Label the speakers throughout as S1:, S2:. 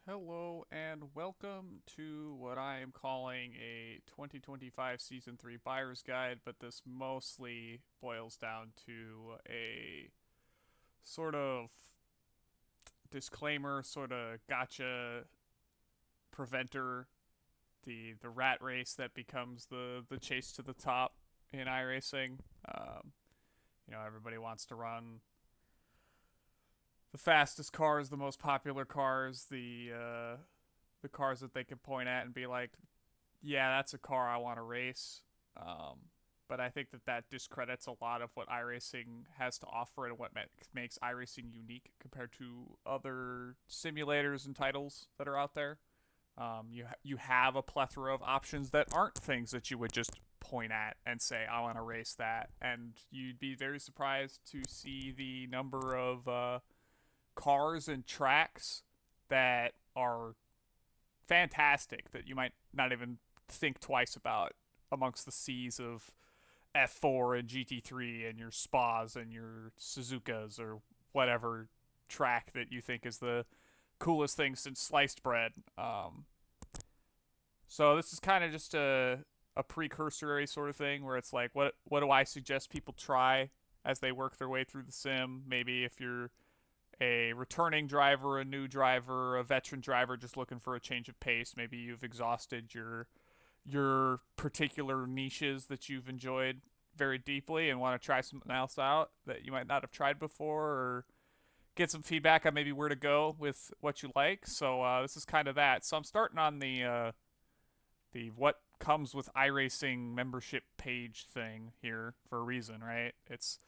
S1: Hello and welcome to what I am calling a 2025 Season 3 Buyer's Guide, but this mostly boils down to a sort of disclaimer, sort of gotcha preventer, the rat race that becomes the chase to the top in iRacing. Um, Everybody wants to run the fastest cars, the most popular cars, the cars that they can point at and be like, yeah, that's a car I want to race. Um, but I think that discredits a lot of what iRacing has to offer and what makes iRacing unique compared to other simulators and titles that are out there. You have a plethora of options that aren't things that you would just point at and say I want to race that, and you'd be very surprised to see the number of cars and tracks that are fantastic that you might not even think twice about amongst the seas of F4 and GT3 and your Spas and your Suzukas or whatever track that you think is the coolest thing since sliced bread. So this is kind of just a precursory sort of thing where it's like, what do I suggest people try as they work their way through the sim? Maybe if you're a returning driver, a new driver, a veteran driver just looking for a change of pace. Maybe you've exhausted your particular niches that you've enjoyed very deeply and want to try something else out that you might not have tried before, or get some feedback on maybe where to go with what you like. So this is kind of that. So I'm starting on the what comes with iRacing membership page thing here for a reason, right? This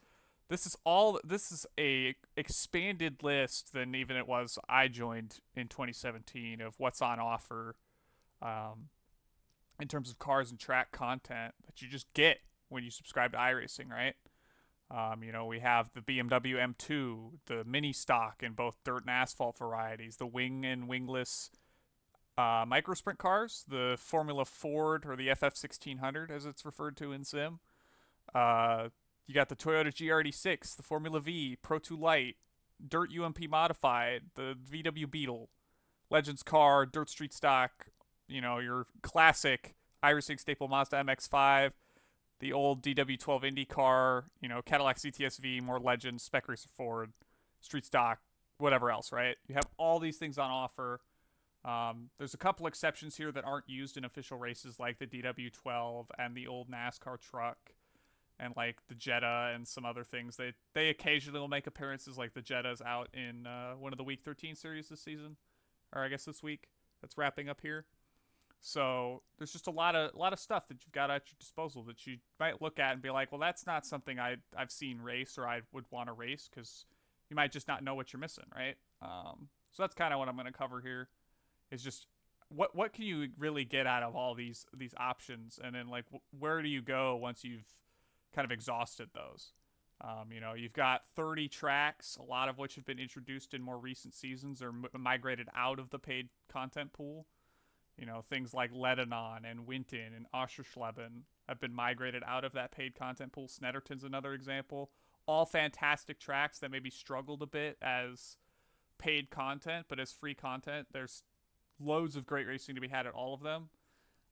S1: is a expanded list than even it was I joined in 2017 of what's on offer um, in terms of cars and track content that you just get when you subscribe to iRacing, right? We have the BMW M2, the mini stock in both dirt and asphalt varieties, the wing and wingless micro sprint cars, the Formula Ford or the FF1600 as it's referred to in Sim. Uh, you got the Toyota GRD6, the Formula V, Pro 2 Lite, Dirt UMP Modified, the VW Beetle, Legends Car, Dirt Street Stock, your classic iRacing staple Mazda MX-5, the old DW12 IndyCar, Cadillac CTS-V, more Legends, Spec Racer Ford, Street Stock, whatever else, right? You have all these things on offer. There's a couple exceptions here that aren't used in official races, like the DW12 and the old NASCAR truck, and like the Jetta and some other things. They occasionally will make appearances, like the Jetta's out in one of the Week 13 series this season, or I guess this week. That's wrapping up here. So there's just a lot of stuff that you've got at your disposal that you might look at and be like, well, that's not something I've seen race or I would want to race, because you might just not know what you're missing, right? So that's kind of what I'm going to cover here. Is just what can you really get out of all these options, and then like where do you go once you've kind of exhausted those. You've got 30 tracks, a lot of which have been introduced in more recent seasons or migrated out of the paid content pool. Things like Lebanon and Winton and Oschersleben have been migrated out of that paid content pool. Snetterton's another example. All fantastic tracks that maybe struggled a bit as paid content, but as free content, there's loads of great racing to be had at all of them.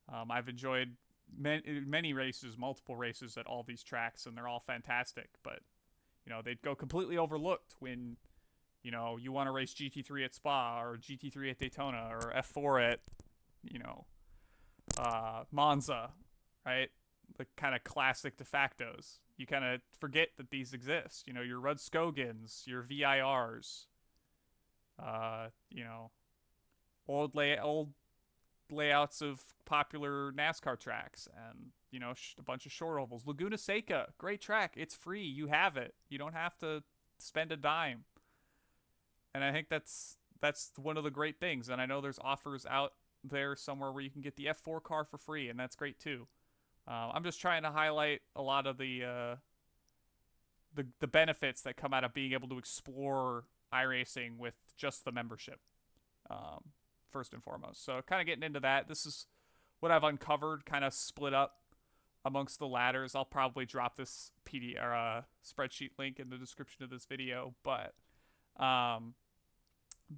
S1: I've enjoyed many races, multiple races at all these tracks, and they're all fantastic. But they'd go completely overlooked when you want to race GT3 at Spa or GT3 at Daytona or F4 at Monza, right? The kind of classic de factos. You kind of forget that these exist. Your Rudd Skogans, your VIRs, uh, you know, old layouts of popular NASCAR tracks, and a bunch of short ovals. Laguna Seca, great track. It's free. You have it. You don't have to spend a dime. And I think that's one of the great things. And I know there's offers out there somewhere where you can get the F4 car for free, and that's great too. I'm just trying to highlight a lot of the benefits that come out of being able to explore iRacing with just the membership. Um, First and foremost. So kind of getting into that. This is what I've uncovered, kind of split up amongst the ladders. I'll probably drop this PD or spreadsheet link in the description of this video, but um,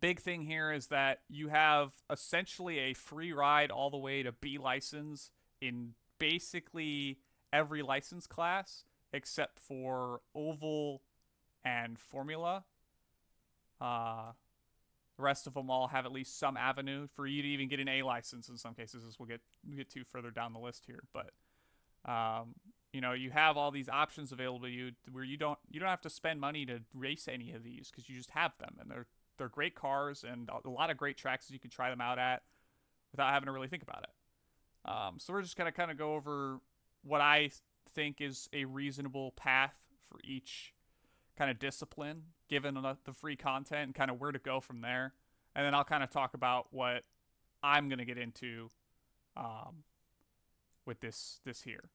S1: Big thing here is that you have essentially a free ride all the way to B license in basically every license class except for oval and formula. Uh, the rest of them all have at least some avenue for you to even get an A license in some cases, as we'll get to further down the list here. But you have all these options available to you where you don't have to spend money to race any of these because you just have them, and they're great cars and a lot of great tracks that you can try them out at without having to really think about it. So we're just gonna kind of go over what I think is a reasonable path for each kind of discipline, given the free content, and kind of where to go from there. And then I'll kind of talk about what I'm gonna get into with this here.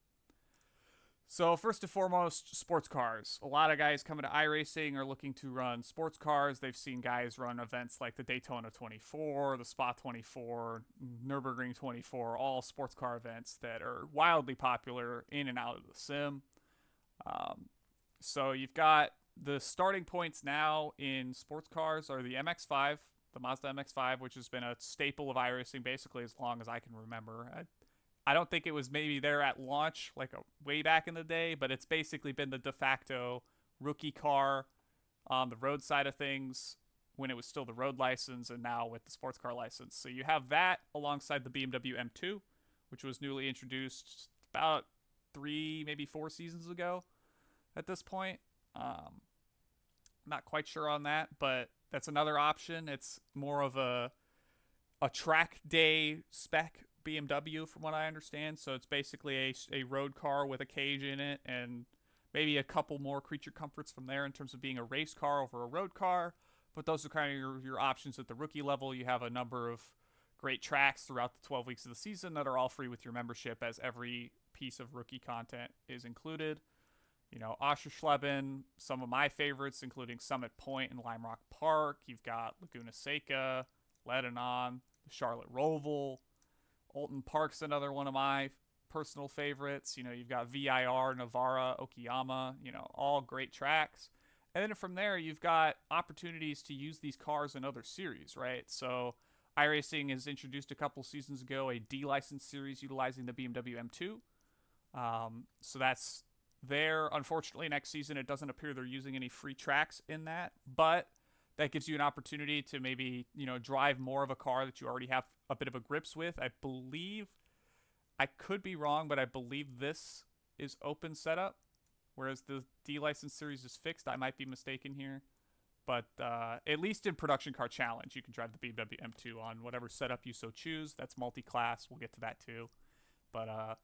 S1: So first and foremost, sports cars. A lot of guys coming to iRacing are looking to run sports cars. They've seen guys run events like the Daytona 24, the Spa 24, Nürburgring 24, all sports car events that are wildly popular in and out of the sim. So you've got the starting points now in sports cars are the MX-5, the Mazda MX-5, which has been a staple of iRacing basically as long as I can remember. I don't think it was maybe there at launch, like way back in the day, but it's basically been the de facto rookie car on the road side of things when it was still the road license and now with the sports car license. So you have that alongside the BMW M2, which was newly introduced about 3, maybe 4 seasons ago at this point. Not quite sure on that, but that's another option. It's more of a track day spec BMW from what I understand. So it's basically a road car with a cage in it and maybe a couple more creature comforts from there in terms of being a race car over a road car. But those are kind of your options at the rookie level. You have a number of great tracks throughout the 12 weeks of the season that are all free with your membership, as every piece of rookie content is included. Oschersleben, some of my favorites, including Summit Point and Lime Rock Park. You've got Laguna Seca, Lebanon, the Charlotte Roval. Alton Park's another one of my personal favorites. You've got VIR, Navarra, Okayama, all great tracks. And then from there, you've got opportunities to use these cars in other series, right? So iRacing has introduced a couple seasons ago a D-license series utilizing the BMW M2. So that's there. Unfortunately, next season, it doesn't appear they're using any free tracks in that, but that gives you an opportunity to maybe, drive more of a car that you already have a bit of a grips with. I believe, I could be wrong, but I believe this is open setup, whereas the D license series is fixed. I might be mistaken here. But at least in Production Car Challenge, you can drive the BMW M2 on whatever setup you so choose. That's multi-class. We'll get to that too. But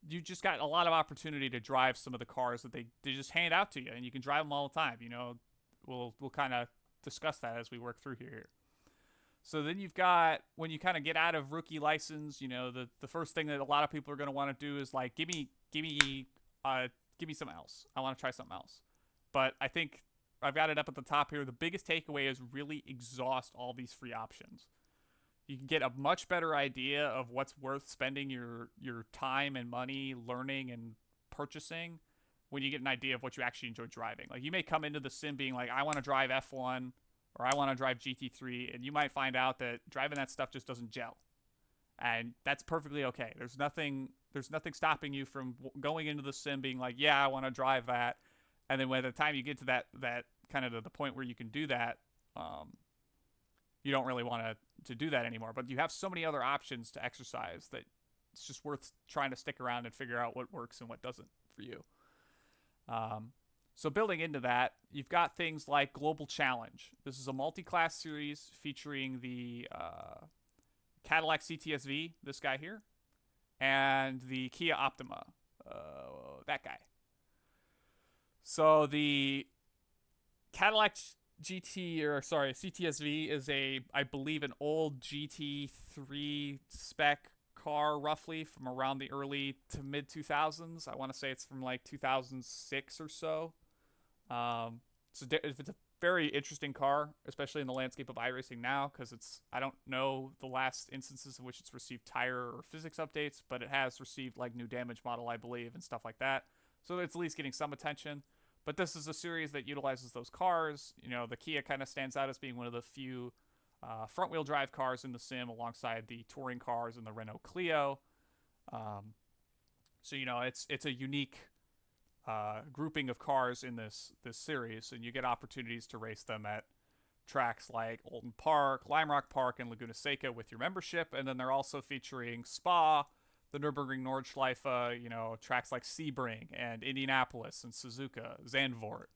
S1: you just got a lot of opportunity to drive some of the cars that they just hand out to you, and you can drive them all the time. We'll kind of discuss that as we work through here. So then you've got, when you kind of get out of rookie license, the first thing that a lot of people are going to want to do is like, give me something else. I want to try something else. But I think I've got it up at the top here. The biggest takeaway is really exhaust all these free options. You can get a much better idea of what's worth spending your time and money learning and purchasing when you get an idea of what you actually enjoy driving. Like, you may come into the sim being like, I want to drive F1 or I want to drive GT3, and you might find out that driving that stuff just doesn't gel. And that's perfectly okay. There's nothing stopping you from going into the sim being like, yeah, I want to drive that. And then by the time you get to that kind of to the point where you can do that, you don't really want to do that anymore. But you have so many other options to exercise that it's just worth trying to stick around and figure out what works and what doesn't for you. So building into that, you've got things like Global Challenge. This is a multi-class series featuring the Cadillac CTS-V, this guy here, and the Kia Optima, that guy. So the Cadillac CTS-V is I believe an old GT3 spec car, roughly from around the early to mid 2000s. I want to say it's from like 2006 or so. So it's a very interesting car, especially in the landscape of iRacing now, because I don't know the last instances in which it's received tire or physics updates, but it has received like new damage model, I believe, and stuff like that. So it's at least getting some attention. But this is a series that utilizes those cars. The Kia kind of stands out as being one of the few front-wheel drive cars in the sim alongside the touring cars in the Renault Clio. So it's a unique grouping of cars in this series, and you get opportunities to race them at tracks like Oulton Park, Lime Rock Park, and Laguna Seca with your membership. And then they're also featuring Spa, the Nürburgring Nordschleife, tracks like Sebring and Indianapolis and Suzuka, Zandvoort,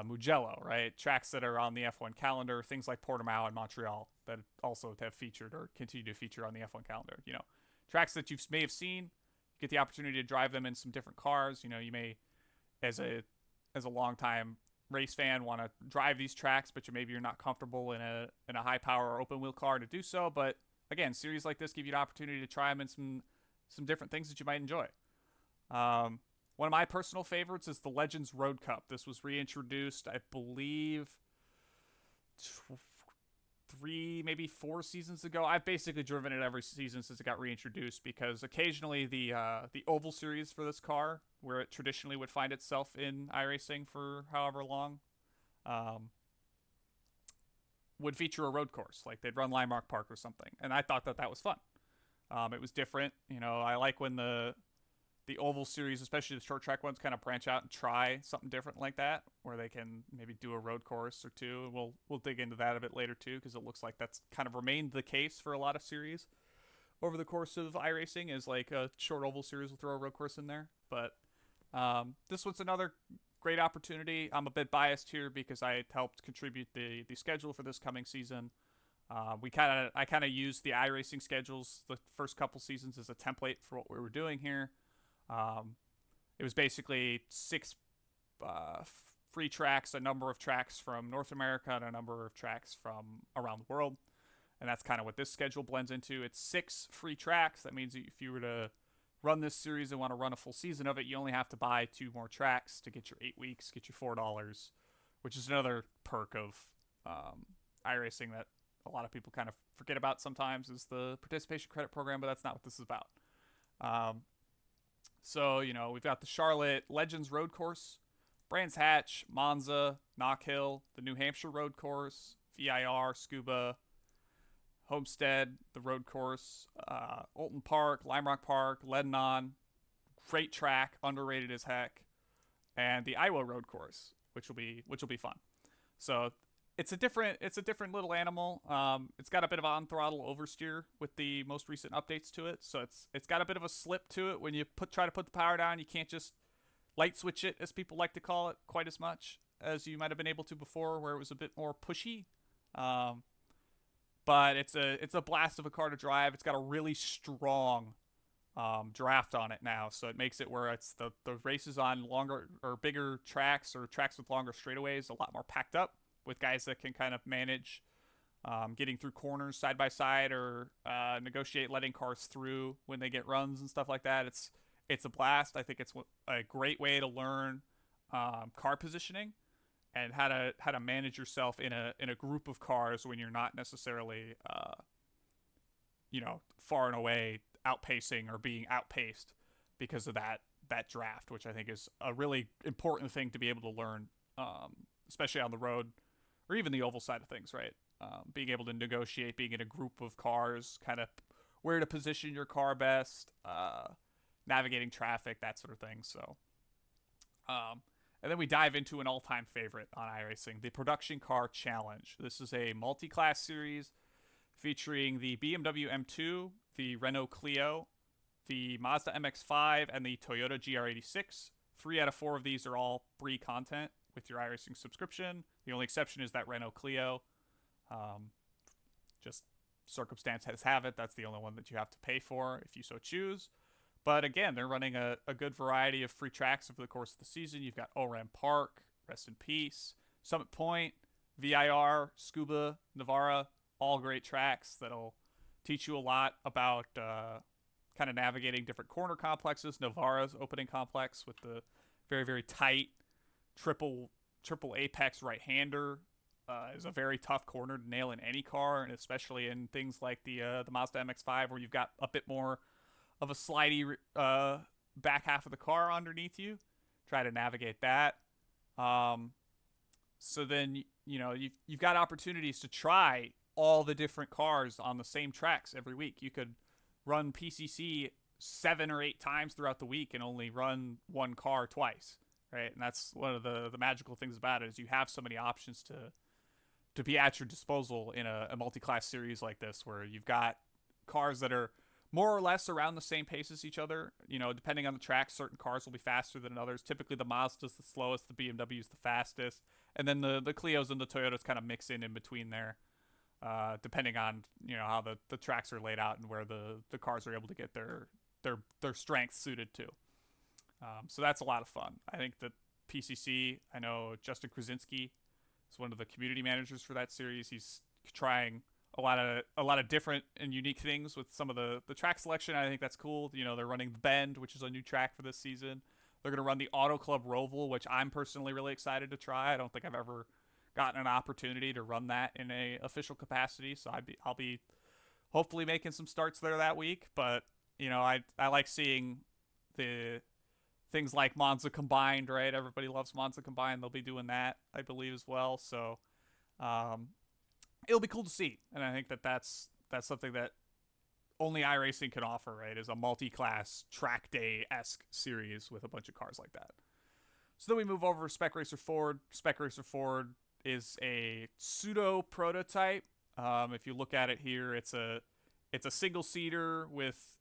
S1: Mugello, right? Tracks that are on the F1 calendar, things like Portimao and Montreal that also have featured or continue to feature on the F1 calendar. Tracks that you may have seen, you get the opportunity to drive them in some different cars. You may, as a longtime race fan, want to drive these tracks, but maybe you're not comfortable in a high power or open wheel car to do so. But again, series like this give you the opportunity to try them in some different things that you might enjoy. One of my personal favorites is the Legends Road Cup. This was reintroduced, I believe, 3, maybe 4 seasons ago. I've basically driven it every season since it got reintroduced, because occasionally the oval series for this car, where it traditionally would find itself in iRacing for however long, would feature a road course. Like they'd run Lime Rock Park or something, and I thought that was fun. It was different. I like when the oval series, especially the short track ones, kind of branch out and try something different like that, where they can maybe do a road course or two. And we'll dig into that a bit later too, because it looks like that's kind of remained the case for a lot of series over the course of iRacing, is like a short oval series will throw a road course in there. But this one's another great opportunity. I'm a bit biased here because I helped contribute the schedule for this coming season. I kind of used the iRacing schedules the first couple seasons as a template for what we were doing here. It was basically 6 free tracks, a number of tracks from North America, and a number of tracks from around the world. And that's kind of what this schedule blends into. It's 6 free tracks. That means if you were to run this series and want to run a full season of it, you only have to buy 2 more tracks to get your 8 weeks, get your $4, which is another perk of iRacing that a lot of people kind of forget about sometimes, is the participation credit program, but that's not what this is about. So, we've got the Charlotte Legends Road Course, Brands Hatch, Monza, Knock Hill, the New Hampshire Road Course, VIR, Scuba, Homestead, the Road Course, Oulton Park, Lime Rock Park, Lebanon, great track, underrated as heck, and the Iowa Road Course, which will be fun. So it's a different little animal. It's got a bit of on throttle oversteer with the most recent updates to it, so it's got a bit of a slip to it when you try to put the power down. You can't just light switch it, as people like to call it, quite as much as you might have been able to before, where it was a bit more pushy. But it's a blast of a car to drive. It's got a really strong draft on it now, so it makes it where it's the races on longer or bigger tracks, or tracks with longer straightaways, a lot more packed up, with guys that can kind of manage getting through corners side by side, or negotiate letting cars through when they get runs and stuff like that. It's a blast. I think it's a great way to learn car positioning and how to manage yourself in a group of cars when you're not necessarily far and away outpacing or being outpaced because of that draft, which I think is a really important thing to be able to learn, especially on the road or even the oval side of things, right? Being able to negotiate, being in a group of cars, kind of where to position your car best, navigating traffic, that sort of thing. So, and then we dive into an all-time favorite on iRacing, the Production Car Challenge. This is a multi-class series featuring the BMW M2, the Renault Clio, the Mazda MX-5, and the Toyota GR86. 3 out of 4 of these are all free content with your iRacing subscription. The only exception is that Renault Clio. Just circumstances have it, that's the only one that you have to pay for if you so choose. But again, they're running a good variety of free tracks over the course of the season. You've got Oran Park, rest in peace, Summit Point, VIR, Scuba, Navarra, all great tracks that'll teach you a lot about kind of navigating different corner complexes. Navarra's opening complex with the very, very tight triple apex right-hander is a very tough corner to nail in any car, and especially in things like the Mazda MX-5, where you've got a bit more of a slidey back half of the car underneath you. Try to navigate that. So then you've got opportunities to try all the different cars on the same tracks every week. You could run PCC 7 or 8 times throughout the week and only run one car twice, right? And that's one of the magical things about it is you have so many options to be at your disposal in a multi-class series like this, where you've got cars that are more or less around the same pace as each other. You know, depending on the track, certain cars will be faster than others. Typically, the Mazda's the slowest, the BMW's the fastest, and then the Clios and the Toyotas kind of mix in between there, depending on how the tracks are laid out and where the cars are able to get their strength suited to. So that's a lot of fun. I think that PCC, I know Justin Krasinski is one of the community managers for that series. He's trying a lot of different and unique things with some of the track selection. I think that's cool. You know, they're running the Bend, which is a new track for this season. They're going to run the Auto Club Roval, which I'm personally really excited to try. I don't think I've ever gotten an opportunity to run that in a official capacity, so I'll be hopefully making some starts there that week. But I like seeing the things like Monza Combined, right? Everybody loves Monza Combined. They'll be doing that, I believe, as well. So it'll be cool to see, and I think that's something that only iRacing can offer, right? Is a multi-class track day-esque series with a bunch of cars like that. So then we move over to Spec Racer Ford. Spec Racer Ford is a pseudo prototype. If you look at it here, it's a single-seater with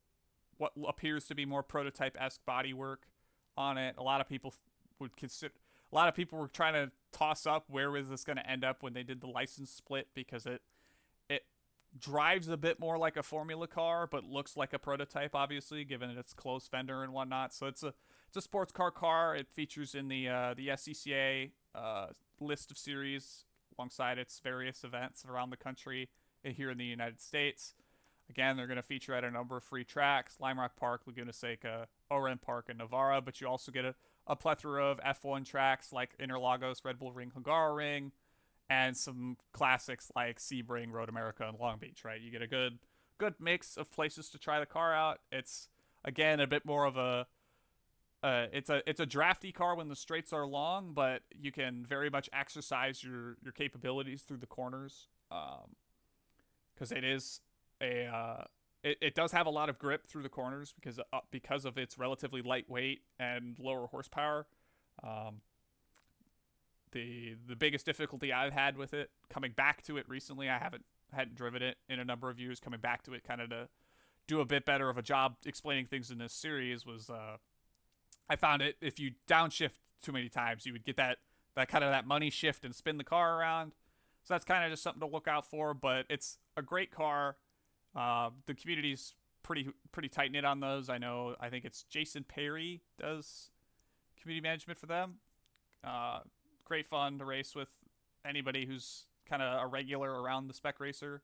S1: what appears to be more prototype-esque bodywork on it. A lot of people were trying to toss up where was this going to end up when they did the license split, because it drives a bit more like a formula car but looks like a prototype, obviously, given its closed fender and whatnot. So it's a sports car. It features in the SCCA list of series alongside its various events around the country here in the United States. Again, they're going to feature at a number of free tracks: Lime Rock Park, Laguna Seca, Oren Park, and Navarra. But you also get a plethora of F1 tracks like Interlagos, Red Bull Ring, Hungaroring, and some classics like Sebring, Road America, and Long Beach, right? You get a good mix of places to try the car out. It's, again, a bit more of it's a drafty car when the straights are long, but you can very much exercise your capabilities through the corners, because it is it does have a lot of grip through the corners because of its relatively lightweight and lower horsepower. The biggest difficulty I've had with it, coming back to it recently, I hadn't driven it in a number of years, coming back to it kind of to do a bit better of a job explaining things in this series, was I found it, if you downshift too many times, you would get that kind of that money shift and spin the car around. So that's kind of just something to look out for, but it's a great car. The community's pretty tight knit on those. I think it's Jason Perry does community management for them. Great fun to race with anybody who's kind of a regular around the Spec Racer.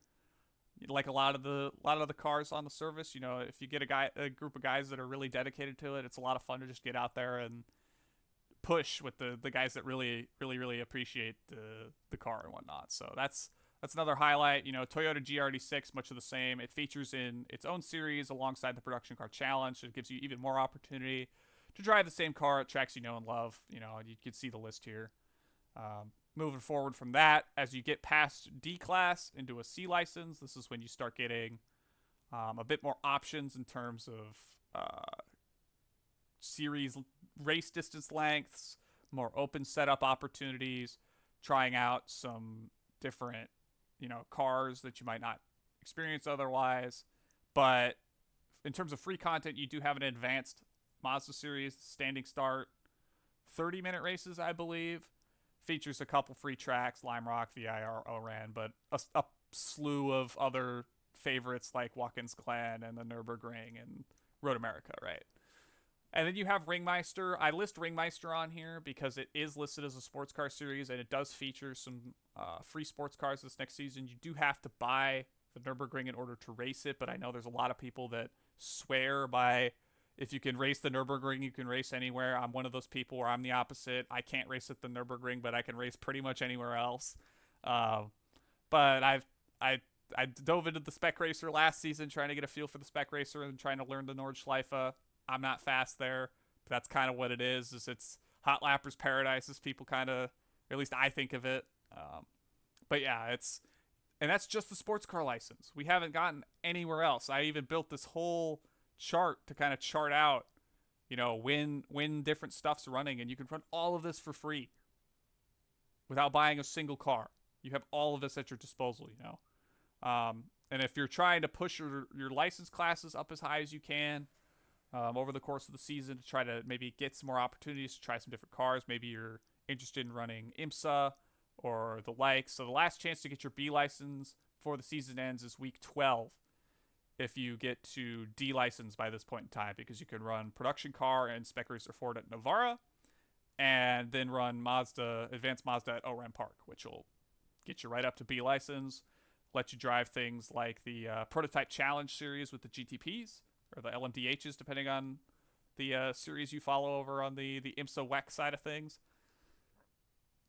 S1: Like a lot of the cars on the service, if you get a group of guys that are really dedicated to it, it's a lot of fun to just get out there and push with the guys that really appreciate the car and whatnot. So that's another highlight. Toyota GRD6, much of the same. It features in its own series alongside the Production Car Challenge. It gives you even more opportunity to drive the same car at tracks you know and love. You can see the list here. Moving forward from that, as you get past D class into a C license, this is when you start getting a bit more options in terms of series race distance lengths, more open setup opportunities, trying out some different cars that you might not experience otherwise. But in terms of free content, you do have an advanced Mazda series, standing start, 30-minute races, I believe. Features a couple free tracks, Lime Rock, VIR, Oran, but a slew of other favorites like Watkins Glen and the Nürburgring and Road America, right? And then you have Ringmeister. I list Ringmeister on here because it is listed as a sports car series, and it does feature some free sports cars this next season. You do have to buy the Nürburgring in order to race it, but I know there's a lot of people that swear by, if you can race the Nürburgring, you can race anywhere. I'm one of those people where I'm the opposite. I can't race at the Nürburgring, but I can race pretty much anywhere else. But I dove into the Spec Racer last season trying to get a feel for the Spec Racer and trying to learn the Nordschleife. I'm not fast there, but that's kind of what it is it's hot lapper's paradise, as people kind of, or at least I think of it. But yeah, And that's just the sports car license. We haven't gotten anywhere else. I even built this whole chart to kind of chart out, when different stuff's running, and you can run all of this for free without buying a single car. You have all of this at your disposal. And if you're trying to push your license classes up as high as you can over the course of the season to try to maybe get some more opportunities to try some different cars, maybe you're interested in running IMSA or the like. So the last chance to get your B license before the season ends is week 12 if you get to D license by this point in time, because you can run production car and Spec Racer Ford at Novara and then run Advanced Mazda at OREM Park, which will get you right up to B license, let you drive things like the Prototype Challenge series with the GTPs or the LMDHs, depending on the series you follow over on the IMSA WEC side of things.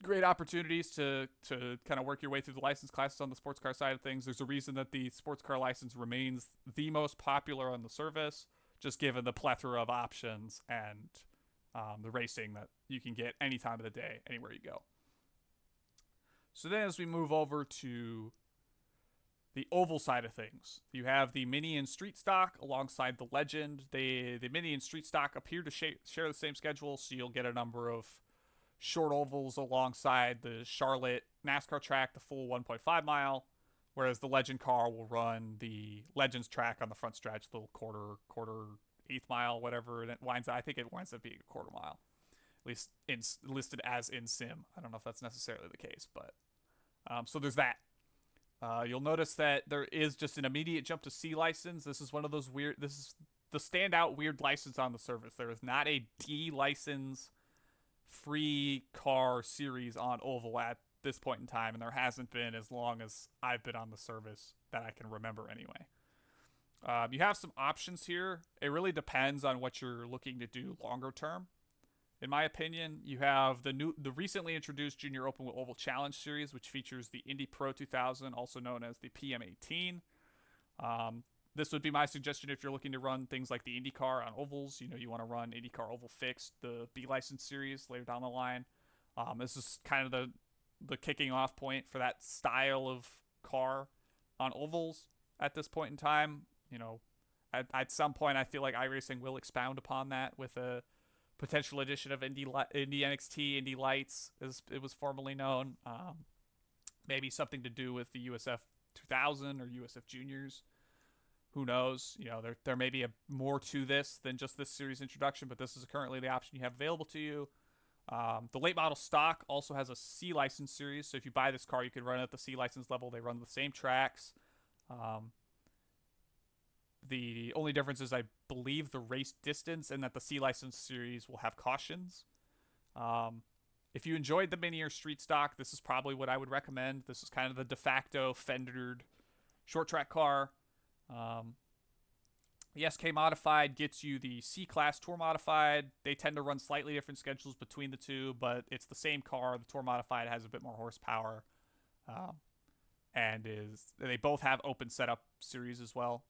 S1: Great opportunities to kind of work your way through the license classes on the sports car side of things. There's a reason that the sports car license remains the most popular on the service, just given the plethora of options and the racing that you can get any time of the day, anywhere you go. So then as we move over to the oval side of things, you have the Mini and Street Stock alongside the Legend. The Mini and Street Stock appear to share the same schedule, so you'll get a number of short ovals alongside the Charlotte NASCAR track, the full 1.5 mile, whereas the Legend car will run the Legends track on the front stretch, the quarter, eighth mile, whatever, and I think it winds up being a quarter mile, at least listed as in sim. I don't know if that's necessarily the case, but so there's that. You'll notice that there is just an immediate jump to C license. This is one of those weird. This is the standout weird license on the service. There is not a D license free car series on oval at this point in time, and there hasn't been as long as I've been on the service that I can remember anyway. You have some options here. It really depends on what you're looking to do longer term. In my opinion, you have the recently introduced Junior Open Oval Challenge series, which features the Indy Pro 2000, also known as the PM18. This would be my suggestion if you're looking to run things like the IndyCar on ovals. You want to run IndyCar Oval Fixed, the B license series later down the line. This is kind of the kicking off point for that style of car on ovals at this point in time. At some point, I feel like iRacing will expound upon that with a potential addition of Indy NXT, Indy Lights, as it was formerly known. Maybe something to do with the USF 2000 or USF Juniors. Who knows? There may be more to this than just this series introduction, but this is currently the option you have available to you. The late model stock also has a C license series, so if you buy this car, you can run it at the C license level. They run the same tracks. The only difference is, I believe, the race distance, and that the C license series will have cautions. If you enjoyed the Mini or Street Stock, this is probably what I would recommend. This is kind of the de facto fendered short track car. The SK Modified gets you the C-Class Tour Modified. They tend to run slightly different schedules between the two, but it's the same car. The Tour Modified has a bit more horsepower, and they both have open setup series as well,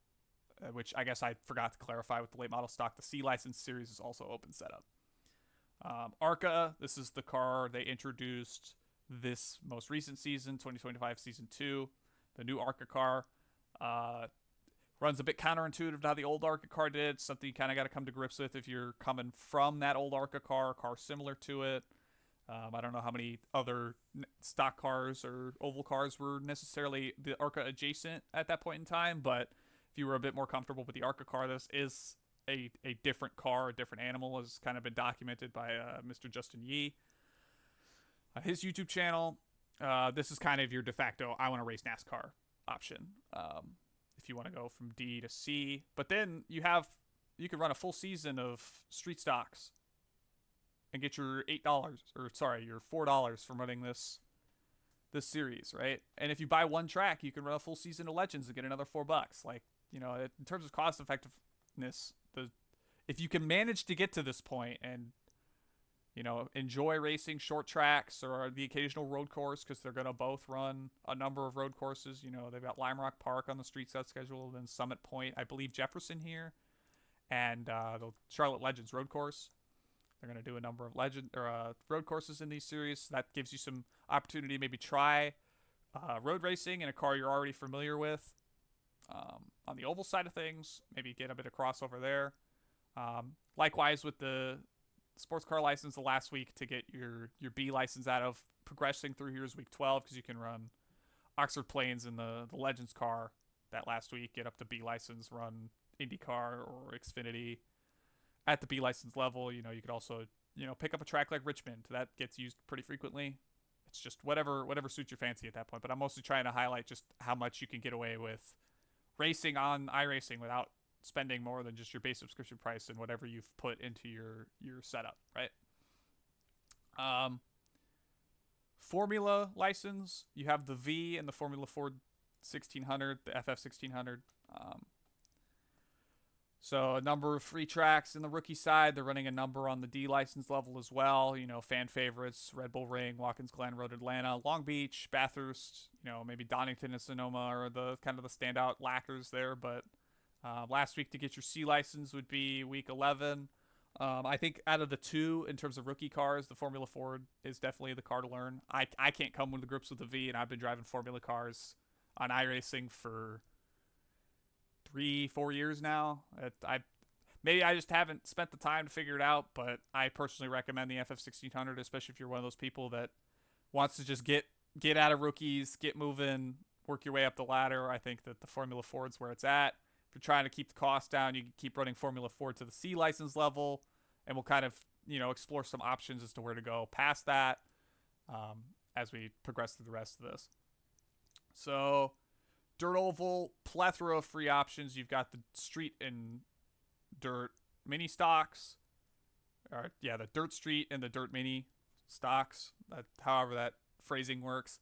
S1: which I guess I forgot to clarify with the late model stock. The C license series is also open setup. ARCA, this is the car they introduced this most recent season, 2025 Season 2, the new ARCA car. Runs a bit counterintuitive to how the old ARCA car did. Something you kind of got to come to grips with if you're coming from that old ARCA car, a car similar to it. I don't know how many other stock cars or oval cars were necessarily the ARCA adjacent at that point in time, but if you were a bit more comfortable with the ARCA car, this is a different car, a different animal, as kind of been documented by Mr. Justin Yee. His YouTube channel, this is kind of your de facto, I want to race NASCAR option. If you want to go from D to C, but then you can run a full season of street stocks and get your your $4 from running this series, right? And if you buy one track, you can run a full season of Legends and get another $4. Like, in terms of cost effectiveness, if you can manage to get to this point and enjoy racing short tracks or the occasional road course, because they're going to both run a number of road courses. They've got Lime Rock Park on the street set schedule, then Summit Point, I believe Jefferson here, and the Charlotte Legends road course. They're going to do a number of road courses in these series. That gives you some opportunity to maybe try road racing in a car you're already familiar with. On the oval side of things, maybe get a bit of crossover there. Likewise with the sports car license the last week to get your B license out of progressing through here's week 12 because you can run Oxford Plains in the Legends car that last week, get up to B license, run IndyCar or Xfinity at the B license level. You could also pick up a track like Richmond that gets used pretty frequently. It's just whatever suits your fancy at that point. But I'm mostly trying to highlight just how much you can get away with racing on iRacing without spending more than just your base subscription price and whatever you've put into your setup, right? Formula license, you have the V and the Formula Ford 1600, the FF 1600. So a number of free tracks in the rookie side. They're running a number on the D license level as well. Fan favorites: Red Bull Ring, Watkins Glen Road, Atlanta, Long Beach, Bathurst. Maybe Donington and Sonoma are the kind of the standout lackers there. But last week to get your C license would be week 11. I think out of the two, in terms of rookie cars, the Formula Ford is definitely the car to learn. I can't come to grips with the V, and I've been driving Formula cars on iRacing for 3-4 years now. Maybe I just haven't spent the time to figure it out, but I personally recommend the FF 1600, especially if you're one of those people that wants to just get out of rookies, get moving, work your way up the ladder. I think that the Formula Ford's where it's at. If you're trying to keep the cost down, you can keep running Formula Ford to the C license level, and we'll kind of explore some options as to where to go past that as we progress through the rest of this. So, dirt oval, plethora of free options. You've got the street and dirt mini stocks. The dirt street and the dirt mini stocks. However that phrasing works.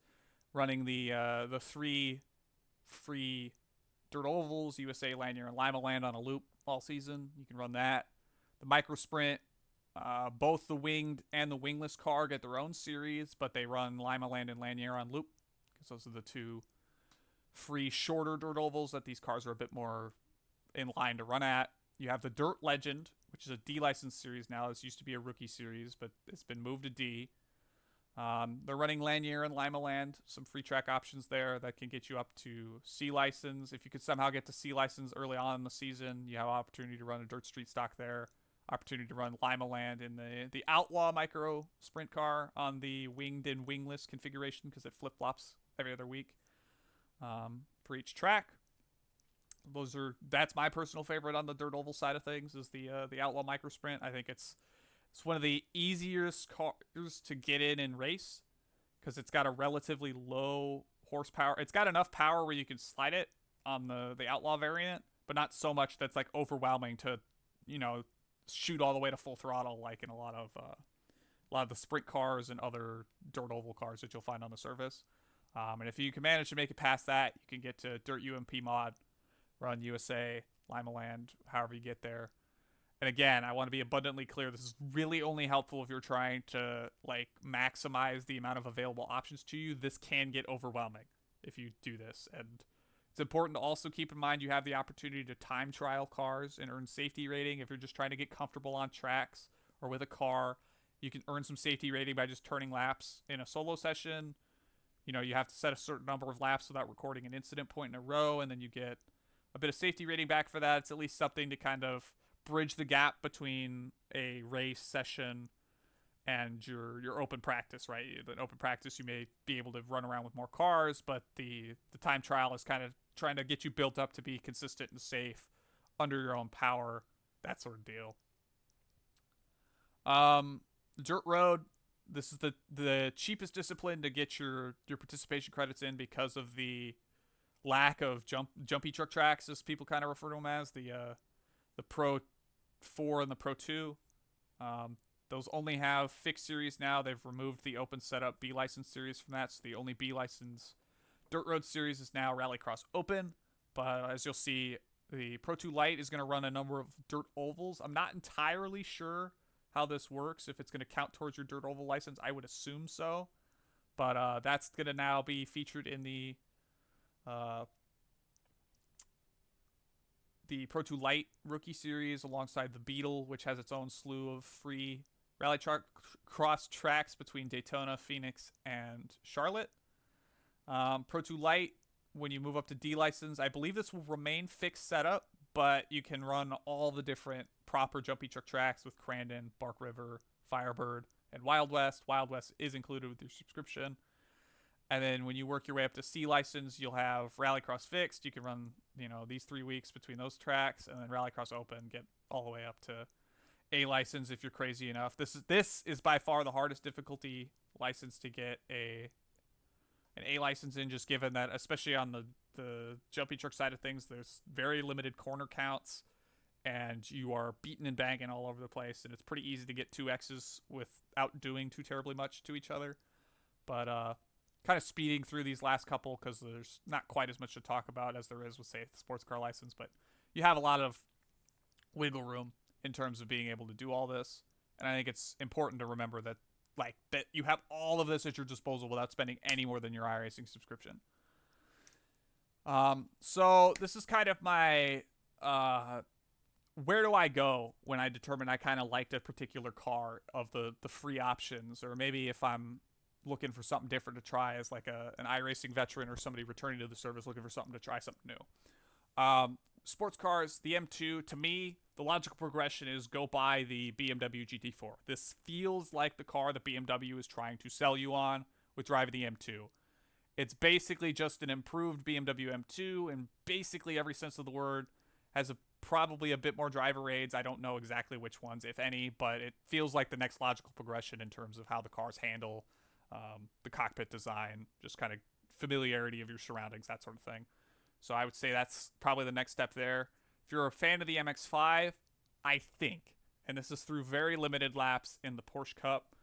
S1: Running the 3 free dirt ovals, USA, Lanier, and Lima Land on a loop all season. You can run that. The micro sprint. Both the winged and the wingless car get their own series, but they run Lima Land and Lanier on loop because those are the two free shorter dirt ovals that these cars are a bit more in line to run at. You have the Dirt Legend, which is a D license series now. This used to be a rookie series, but it's been moved to D. They're running Lanier and Lima Land, some free track options there that can get you up to C license. If you could somehow get to C license early on in the season, you have an opportunity to run a dirt street stock there. Opportunity to run Lima Land in the Outlaw micro sprint car on the winged and wingless configuration because it flip-flops every other week for each track. That's my personal favorite on the dirt oval side of things is the Outlaw micro sprint. I think it's one of the easiest cars to get in and race because it's got a relatively low horsepower. It's got enough power where you can slide it on the Outlaw variant, but not so much that's like overwhelming to shoot all the way to full throttle like in a lot of the sprint cars and other dirt oval cars that you'll find on the surface. And if you can manage to make it past that, you can get to Dirt UMP mod, run USA, Lima Land, however you get there. And again, I want to be abundantly clear, this is really only helpful if you're trying to maximize the amount of available options to you. This can get overwhelming if you do this. And it's important to also keep in mind you have the opportunity to time trial cars and earn safety rating if you're just trying to get comfortable on tracks or with a car. You can earn some safety rating by just turning laps in a solo session. You have to set a certain number of laps without recording an incident point in a row, and then you get a bit of safety rating back for that. It's at least something to kind of bridge the gap between a race session and your open practice, right? In open practice, you may be able to run around with more cars, but the time trial is kind of trying to get you built up to be consistent and safe under your own power, that sort of deal. Dirt road, this is the cheapest discipline to get your participation credits in because of the lack of jumpy truck tracks, as people kind of refer to them as, the Pro 4 and the Pro 2. Those only have fixed series now. They've removed the open setup B license series from that, so the only B license dirt road series is now Rallycross Open. But as you'll see, the Pro 2 Lite is going to run a number of dirt ovals. I'm not entirely sure how this works, if it's going to count towards your dirt oval license. I would assume so. But that's going to now be featured in the Pro 2 Lite Rookie Series alongside the Beetle, which has its own slew of free rally cross tracks between Daytona, Phoenix, and Charlotte. Pro 2 Lite, when you move up to D license, I believe this will remain fixed setup, but you can run all the different proper jumpy truck tracks with Crandon, Bark River, Firebird, and Wild West. Wild West is included with your subscription. And then when you work your way up to C license, you'll have Rallycross fixed. You can run, these 3 weeks between those tracks, and then Rallycross open, get all the way up to A license if you're crazy enough. This is by far the hardest difficulty license to get an A license in, just given that, especially on the jumpy truck side of things, there's very limited corner counts, and you are beating and banging all over the place, and it's pretty easy to get 2X's without doing too terribly much to each other. But kind of speeding through these last couple because there's not quite as much to talk about as there is with, say, the sports car license, but you have a lot of wiggle room in terms of being able to do all this. And I think it's important to remember that you have all of this at your disposal without spending any more than your iRacing subscription. So this is kind of my where do I go when I determine I kind of liked a particular car of the free options, or maybe if I'm looking for something different to try as like an iRacing veteran or somebody returning to the service looking for something to try something new. Sports cars, the M2, to me, the logical progression is go buy the BMW GT4. This feels like the car that BMW is trying to sell you on with driving the M2. It's basically just an improved BMW M2, and basically every sense of the word has probably a bit more driver aids. I don't know exactly which ones, if any, but it feels like the next logical progression in terms of how the cars handle the cockpit design, just kind of familiarity of your surroundings, that sort of thing. So I would say that's probably the next step there. If you're a fan of the MX-5, I think, and this is through very limited laps in the Porsche Cup,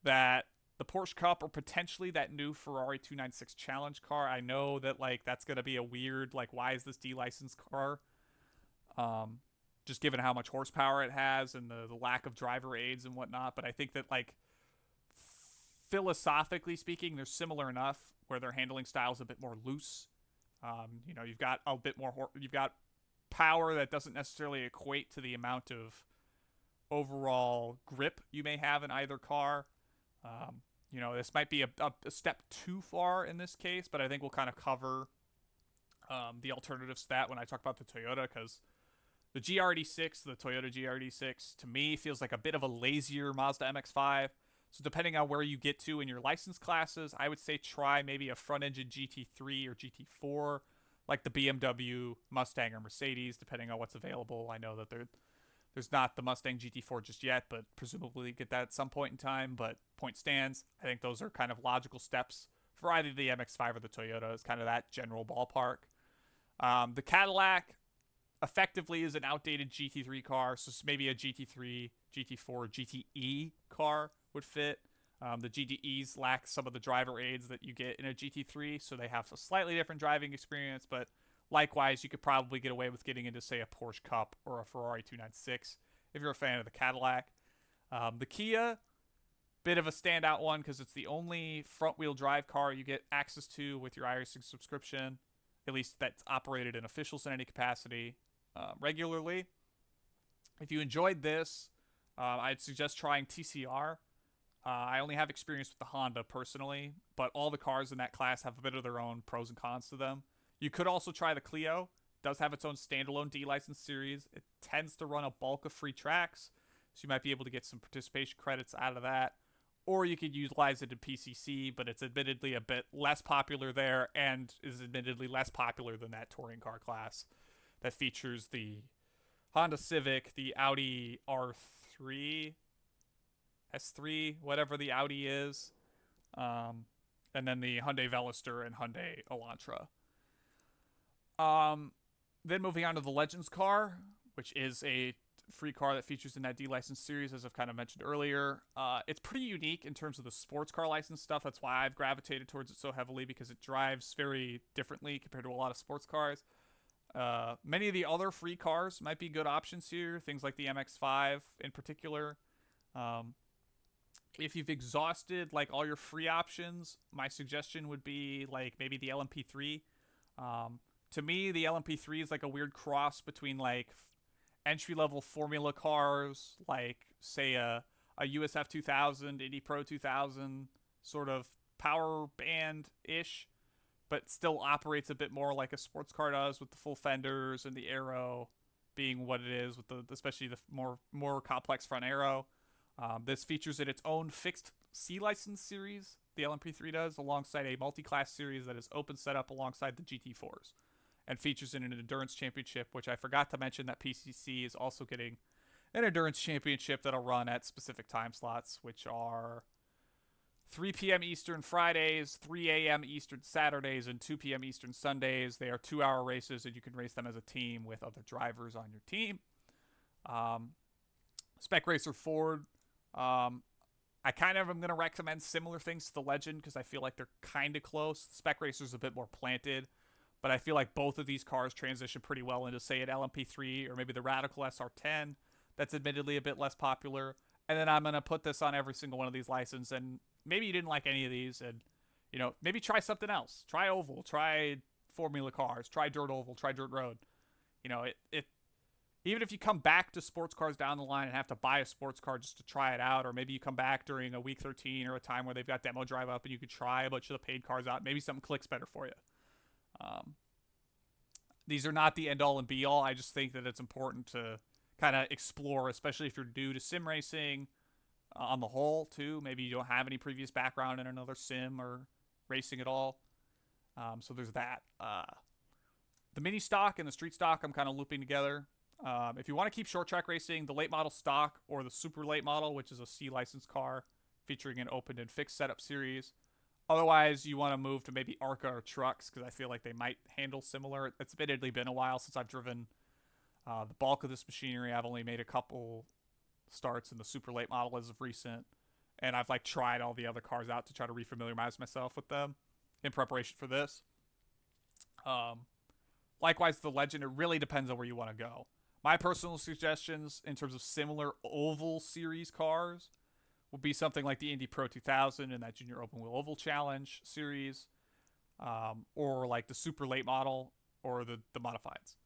S1: that the Porsche Cup or potentially that new Ferrari 296 Challenge car, I know that that's going to be a weird, why is this D-licensed car? Just given how much horsepower it has and the lack of driver aids and whatnot. But I think that philosophically speaking, they're similar enough where their handling style is a bit more loose. You've got a bit more, you've got power that doesn't necessarily equate to the amount of overall grip you may have in either car. This might be a step too far in this case, but I think we'll kind of cover the alternatives to that when I talk about the Toyota, because the GRD6, the Toyota GRD6, to me feels like a bit of a lazier Mazda MX-5. So depending on where you get to in your license classes, I would say try maybe a front-engine GT3 or GT4, like the BMW, Mustang, or Mercedes, depending on what's available. I know that there's not the Mustang GT4 just yet, but presumably get that at some point in time. But point stands, I think those are kind of logical steps for either the MX-5 or the Toyota. It's kind of that general ballpark. The Cadillac effectively is an outdated GT3 car, so maybe a GT3, GT4, GTE car would fit. The GTEs lack some of the driver aids that you get in a GT3, so they have a slightly different driving experience, but likewise, you could probably get away with getting into, say, a Porsche Cup or a Ferrari 296 if you're a fan of the Cadillac. The Kia, bit of a standout one because it's the only front-wheel drive car you get access to with your iRacing subscription, at least that's operated in officials in any capacity regularly. If you enjoyed this, I'd suggest trying TCR. I only have experience with the Honda personally, but all the cars in that class have a bit of their own pros and cons to them. You could also try the Clio. It does have its own standalone D-license series. It tends to run a bulk of free tracks, so you might be able to get some participation credits out of that. Or you could utilize it in PCC, but it's admittedly a bit less popular there and is admittedly less popular than that touring car class that features the Honda Civic, the Audi R3, S3, whatever the Audi is, and then the Hyundai Veloster and Hyundai Elantra. Then moving on to the Legends car, which is a free car that features in that D-license series, as I've kind of mentioned earlier. It's pretty unique in terms of the sports car license stuff. That's why I've gravitated towards it so heavily, because it drives very differently compared to a lot of sports cars. Many of the other free cars might be good options here, things like the MX-5 in particular. If you've exhausted all your free options, my suggestion would be maybe the LMP3. To me, the LMP3 is a weird cross between entry-level formula cars, say a USF 2000, Indy Pro 2000, sort of power band-ish, but still operates a bit more like a sports car does, with the full fenders and the aero being what it is, with the especially the more complex front aero. This features in its own fixed C license series, the LMP3 does, alongside a multi-class series that is open setup alongside the GT4s, and features in an endurance championship, which I forgot to mention that PCC is also getting an endurance championship that'll run at specific time slots, which are 3 p.m. Eastern Fridays, 3 a.m. Eastern Saturdays, and 2 p.m. Eastern Sundays. They are 2-hour races, and you can race them as a team with other drivers on your team. Spec Racer Ford. I kind of am going to recommend similar things to the Legend because I feel like they're kind of close. The Spec Racer's a bit more planted, but I feel like both of these cars transition pretty well into, say, an LMP3 or maybe the Radical SR10 that's admittedly a bit less popular. And then I'm going to put this on every single one of these licenses, and maybe you didn't like any of these, and maybe try something else. Try oval, try formula cars, try dirt oval, try dirt road. It even if you come back to sports cars down the line and have to buy a sports car just to try it out, or maybe you come back during a week 13 or a time where they've got demo drive up and you could try a bunch of the paid cars out, maybe something clicks better for you. These are not the end all and be all. I just think that it's important to kind of explore, especially if you're new to sim racing on the whole, too. Maybe you don't have any previous background in another sim or racing at all. So there's that. The mini stock and the street stock I'm kind of looping together. If you want to keep short track racing, the late model stock or the super late model, which is a C license car featuring an open and fixed setup series. Otherwise, you want to move to maybe ARCA or trucks because I feel like they might handle similar. It's admittedly been a while since I've driven the bulk of this machinery. I've only made a couple starts in the super late model as of recent, and I've tried all the other cars out to try to refamiliarize myself with them in preparation for this. Likewise, the Legend, it really depends on where you want to go. My personal suggestions in terms of similar oval series cars would be something like the Indy Pro 2000 and that Junior Open Wheel Oval Challenge series, or like the super late model or the modifieds.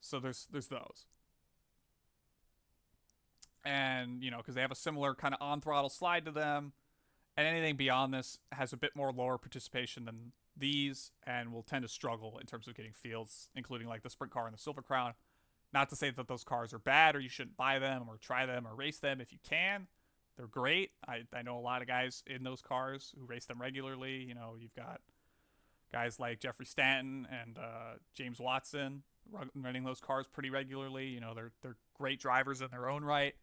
S1: So there's those. And, because they have a similar kind of on-throttle slide to them, and anything beyond this has a bit more lower participation than these and will tend to struggle in terms of getting fields, including like the Sprint Car and the Silver Crown. Not to say that those cars are bad or you shouldn't buy them or try them or race them if you can. They're great. I know a lot of guys in those cars who race them regularly. You've got guys like Jeffrey Stanton and James Watson running those cars pretty regularly. They're great drivers in their own right.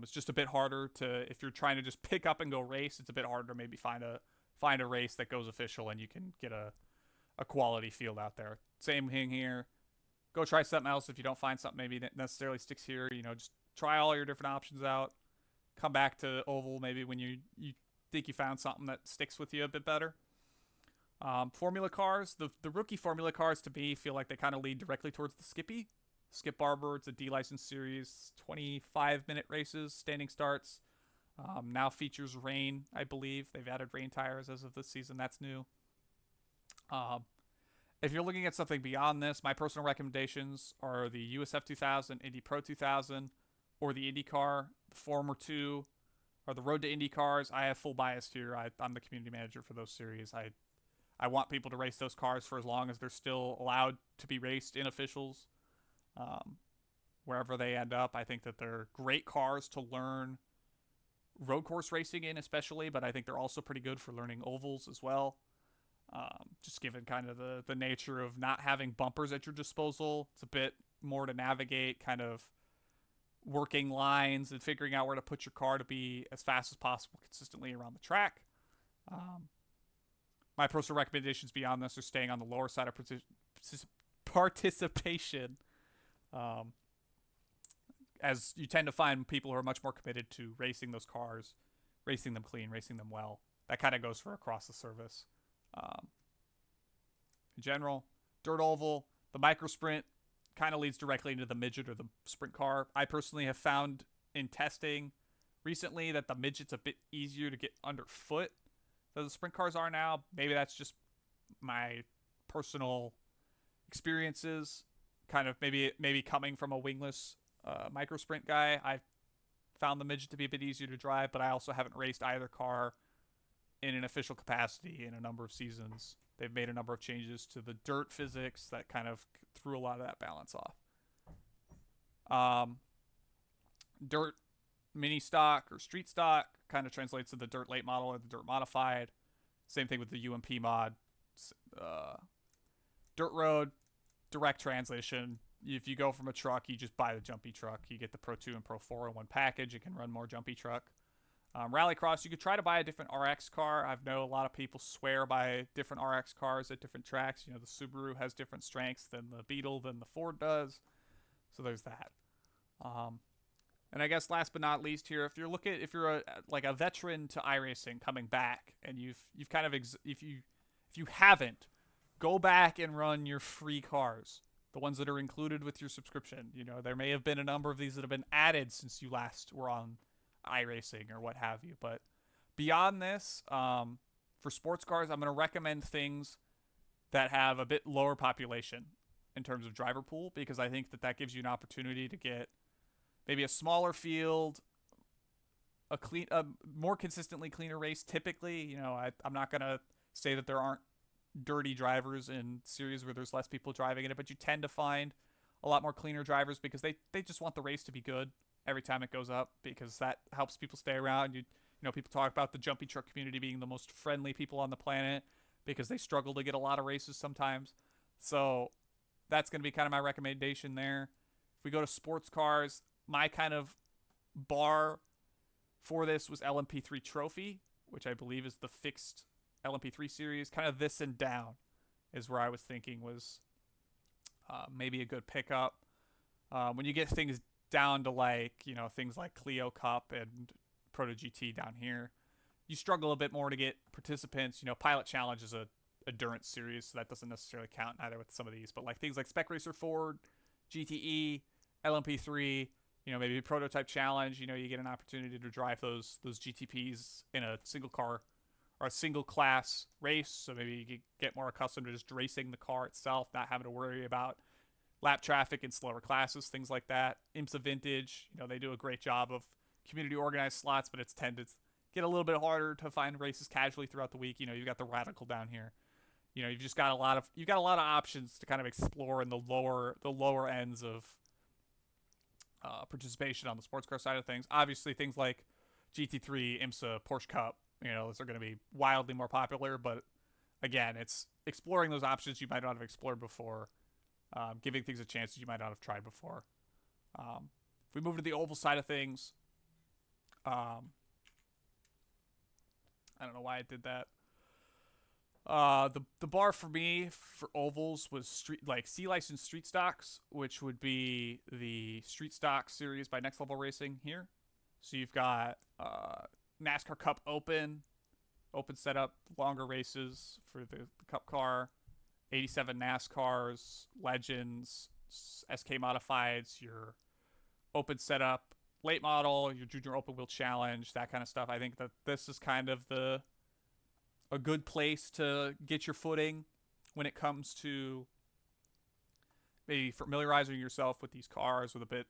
S1: It's just a bit harder if you're trying to just pick up and go race, it's a bit harder to maybe find a race that goes official and you can get a quality field out there. Same thing here. Go try something else if you don't find something maybe that necessarily sticks here. Just try all your different options out. Come back to oval maybe when you think you found something that sticks with you a bit better. Formula cars, the rookie formula cars to me feel like they kind of lead directly towards the Skippy. Skip Barber, it's a D-license series, 25-minute races, standing starts. Now features rain, I believe. They've added rain tires as of this season. That's new. If you're looking at something beyond this, my personal recommendations are the USF 2000, Indy Pro 2000, or the IndyCar. The former two are the Road to Indy cars. I have full bias here. I'm the community manager for those series. I want people to race those cars for as long as they're still allowed to be raced in officials. Wherever they end up, I think that they're great cars to learn road course racing in, especially, but I think they're also pretty good for learning ovals as well. Just given kind of the nature of not having bumpers at your disposal. It's a bit more to navigate, kind of working lines and figuring out where to put your car to be as fast as possible consistently around the track. My personal recommendations beyond this are staying on the lower side of participation, as you tend to find people who are much more committed to racing those cars, racing them clean, racing them well. That kind of goes for across the service. In general, dirt oval, the micro sprint kind of leads directly into the midget or the sprint car. I personally have found in testing recently that the midget's a bit easier to get underfoot than the sprint cars are now. Maybe that's just my personal experiences, kind of maybe coming from a wingless micro sprint guy. I found the midget to be a bit easier to drive, but I also haven't raced either car in an official capacity in a number of seasons. They've made a number of changes to the dirt physics that kind of threw a lot of that balance off. Dirt mini stock or street stock kind of translates to the dirt late model or the dirt modified. Same thing with the UMP mod. Uh, Dirt road, direct transition. If you go from a truck, you just buy the jumpy truck. You get the Pro 2 and Pro 4 in one package. It can run more jumpy truck. Rallycross, you could try to buy a different RX car. I know a lot of people swear by different RX cars at different tracks. You know, the Subaru has different strengths than the Beetle, than the Ford does. So there's that. And I guess last but not least here, if you're a veteran to iRacing coming back, and you've kind of if you haven't, go back and run your free cars, the ones that are included with your subscription. You know, there may have been a number of these that have been added since you last were on iRacing or what have you. But beyond this, for sports cars, I'm going to recommend things that have a bit lower population in terms of driver pool, because I think that gives you an opportunity to get maybe a smaller field, a more consistently cleaner race. Typically, you know, I'm not going to say that there aren't dirty drivers in series where there's less people driving in it, but you tend to find a lot more cleaner drivers because they just want the race to be good every time it goes up, because that helps people stay around. You know, people talk about the jumpy truck community being the most friendly people on the planet because they struggle to get a lot of races sometimes. So that's going to be kind of my recommendation there. If we go to sports cars, my kind of bar for this was LMP3 Trophy, which I believe is the fixed LMP3 series. Kind of this and down is where I was thinking was maybe a good pickup. When you get things down to things like Clio Cup and Proto GT down here, you struggle a bit more to get participants. You know, Pilot Challenge is a endurance series, so that doesn't necessarily count either with some of these. But like things like Spec Racer Ford, GTE, LMP3, you know, maybe Prototype Challenge, you know, you get an opportunity to drive those GTPs in a single car or a single class race. So maybe you get more accustomed to just racing the car itself, not having to worry about lap traffic in slower classes, things like that. IMSA Vintage, you know, they do a great job of community organized slots, but it's tended to get a little bit harder to find races casually throughout the week. You know, you've got the Radical down here. You know, you've got a lot of options to kind of explore in the lower ends of participation on the sports car side of things. Obviously, things like GT3, IMSA, Porsche Cup, you know, those are going to be wildly more popular. But again, it's exploring those options you might not have explored before, giving things a chance that you might not have tried before. If we move to the oval side of things, I don't know why I did that. The bar for me for ovals was C licensed street stocks, which would be the Street Stock series by Next Level Racing here. So you've got NASCAR Cup open setup, longer races for the Cup car, 87 NASCARs, Legends, SK Modifieds, your open setup, late model, your Junior Open Wheel Challenge, that kind of stuff. I think that this is kind of a good place to get your footing when it comes to maybe familiarizing yourself with these cars with a bit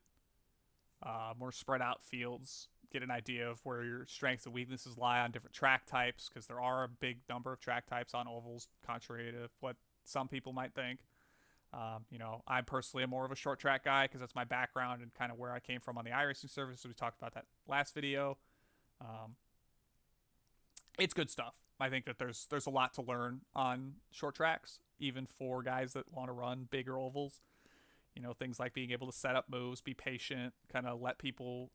S1: more spread out fields, get an idea of where your strengths and weaknesses lie on different track types, because there are a big number of track types on ovals, contrary to what some people might think. You know, I personally am more of a short track guy because that's my background and kind of where I came from on the iRacing service. So we talked about that last video. It's good stuff. I think that there's a lot to learn on short tracks, even for guys that want to run bigger ovals. You know, things like being able to set up moves, be patient, kind of let people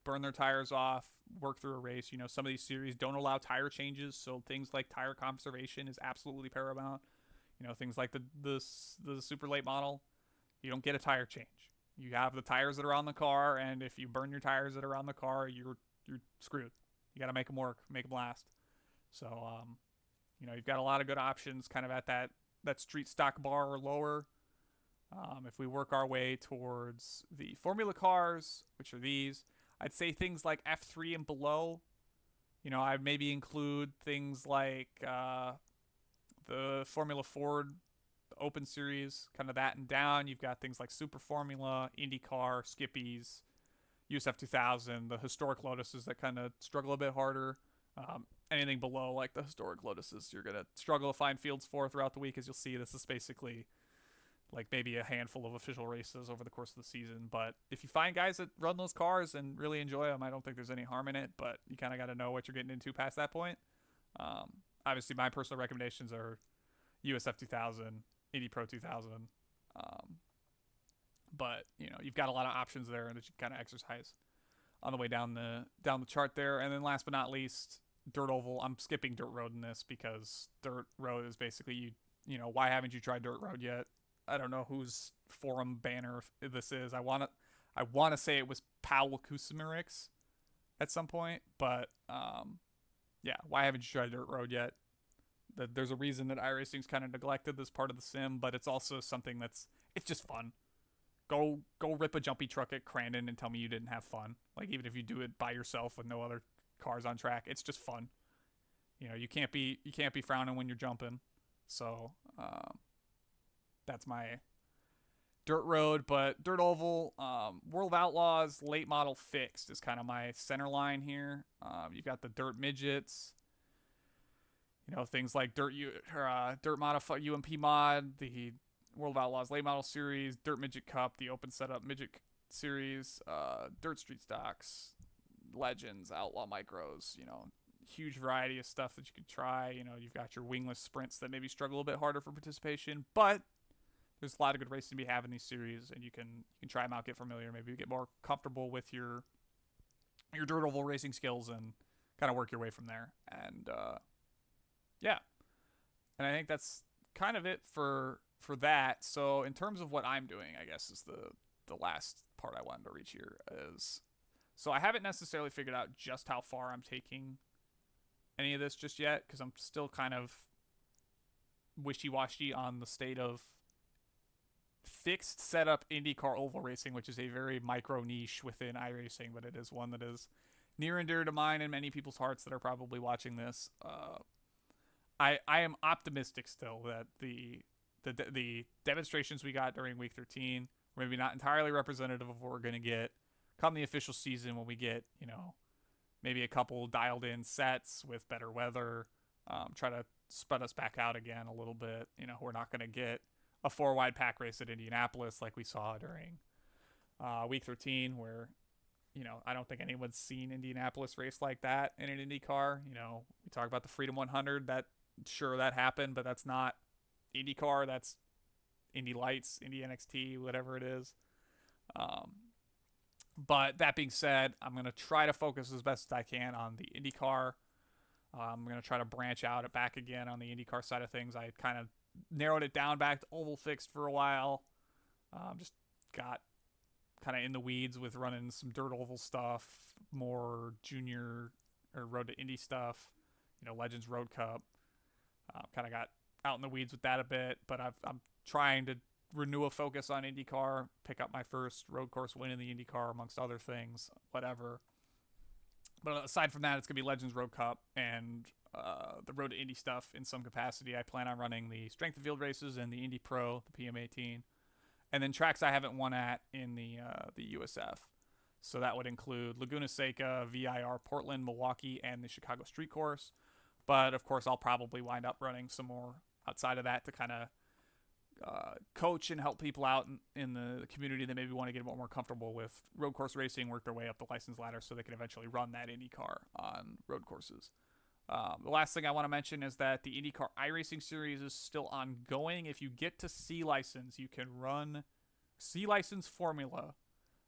S1: burn their tires off, work through a race. You know, some of these series don't allow tire changes, so things like tire conservation is absolutely paramount. You know, things like the super late model, you don't get a tire change. You have the tires that are on the car, and if you burn your tires that are on the car, you're screwed. You got to make them work, make them last. So, you know, you've got a lot of good options kind of at that street stock bar or lower. If we work our way towards the formula cars, which are these, I'd say things like F3 and below. You know, I'd maybe include things like the Formula Ford, the Open Series, kind of that and down. You've got things like Super Formula, IndyCar, Skippies, USF 2000, the historic Lotuses that kind of struggle a bit harder. Anything below like the historic Lotuses, you're gonna struggle to find fields for throughout the week. As you'll see, this is basically like maybe a handful of official races over the course of the season. But if you find guys that run those cars and really enjoy them, I don't think there's any harm in it. But you kind of got to know what you're getting into past that point. Obviously, my personal recommendations are USF 2000, Indy Pro 2000. Um, but you've got a lot of options there that you kind of exercise on the way down the chart there. And then last but not least, dirt oval. I'm skipping dirt road in this because dirt road is basically why haven't you tried dirt road yet? I don't know whose forum banner this is. I wanna say it was Powell Kusamarix at some point, but yeah, why haven't you tried dirt road yet? There's a reason that iRacing's kind of neglected this part of the sim, but it's also something it's just fun. Go rip a jumpy truck at Crandon and tell me you didn't have fun. Like even if you do it by yourself with no other cars on track, it's just fun. You can't be frowning when you're jumping. So that's my dirt road. But dirt oval, World of Outlaws late model fixed is kind of my center line here. You've got the dirt midgets. Things like dirt modify UMP mod, the World of Outlaws late model series, dirt midget cup, the open setup midget series, dirt street stocks, legends, outlaw micros. Huge variety of stuff that you could try. You've got your wingless sprints that maybe struggle a bit harder for participation, but there's a lot of good racing to be had in these series, and you can try them out, get familiar, maybe get more comfortable with your dirt oval racing skills, and kind of work your way from there. And yeah, and I think that's kind of it for that. So in terms of what I'm doing, I guess is the last part I wanted to reach here is, so I haven't necessarily figured out just how far I'm taking any of this just yet, because I'm still kind of wishy-washy on the state of fixed setup IndyCar oval racing, which is a very micro niche within iRacing, but it is one that is near and dear to mine and many people's hearts that are probably watching this. I am optimistic still that the demonstrations we got during week 13 were maybe not entirely representative of what we're going to get come the official season, when we get maybe a couple dialed in sets with better weather, try to spread us back out again a little bit. We're not going to get a 4 wide pack race at Indianapolis like we saw during week 13, where I don't think anyone's seen Indianapolis race like that in an IndyCar. We talk about the Freedom 100. That happened, but that's not IndyCar. That's Indy Lights, Indy NXT, whatever it is. But that being said, I'm going to try to focus as best as I can on the IndyCar. I'm going to try to branch out back again on the IndyCar side of things. I kind of narrowed it down back to oval fixed for a while. Just got kind of in the weeds with running some dirt oval stuff, more junior or road to Indy stuff, Legends Road Cup. Kind of got out in the weeds with that a bit, but I'm trying to renew a focus on IndyCar, pick up my first road course win in the IndyCar, amongst other things, whatever. But aside from that, it's going to be Legends Road Cup and the Road to Indy stuff in some capacity. I plan on running the Strength of Field races and the Indy Pro, the PM18, and then tracks I haven't won at in the USF. So that would include Laguna Seca, VIR, Portland, Milwaukee, and the Chicago Street Course. But of course, I'll probably wind up running some more outside of that to kind of coach and help people out in the community that maybe want to get a bit more comfortable with road course racing, work their way up the license ladder so they can eventually run that IndyCar on road courses. The last thing I want to mention is that the IndyCar iRacing series is still ongoing. If you get to C license, you can run C license formula.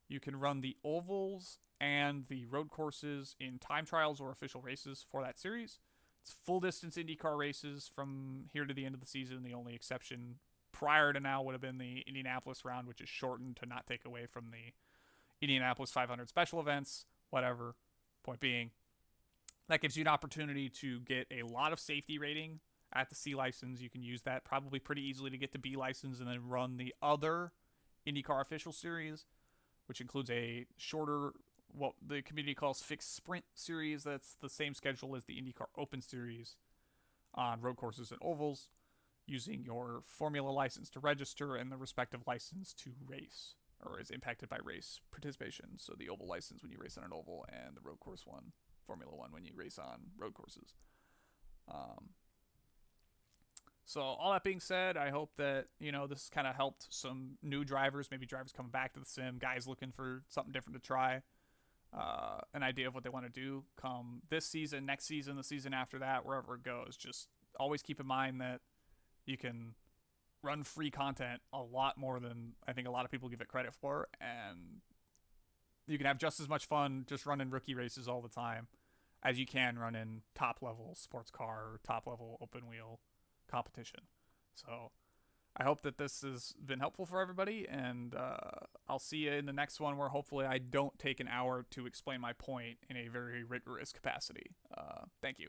S1: You can run the ovals and the road courses in time trials or official races for that series. It's full distance IndyCar races from here to the end of the season. The only exception prior to now would have been the Indianapolis round, which is shortened to not take away from the Indianapolis 500 special events, whatever. Point being, that gives you an opportunity to get a lot of safety rating at the C license. You can use that probably pretty easily to get the B license and then run the other IndyCar official series, which includes a shorter, what the community calls fixed sprint series. That's the same schedule as the IndyCar Open Series on road courses and ovals, using your formula license to register and the respective license to race, or is impacted by race participation. So the oval license when you race on an oval, and the road course one Formula One when you race on road courses. Um, so all that being said, I hope that this kind of helped some new drivers, maybe drivers coming back to the sim, guys looking for something different to try, an idea of what they want to do come this season, next season, the season after that, wherever it goes. Just always keep in mind that you can run free content a lot more than I think a lot of people give it credit for, and you can have just as much fun just running rookie races all the time as you can running top level sports car or top level open wheel competition. So I hope that this has been helpful for everybody, and I'll see you in the next one where hopefully I don't take an hour to explain my point in a very rigorous capacity. Thank you.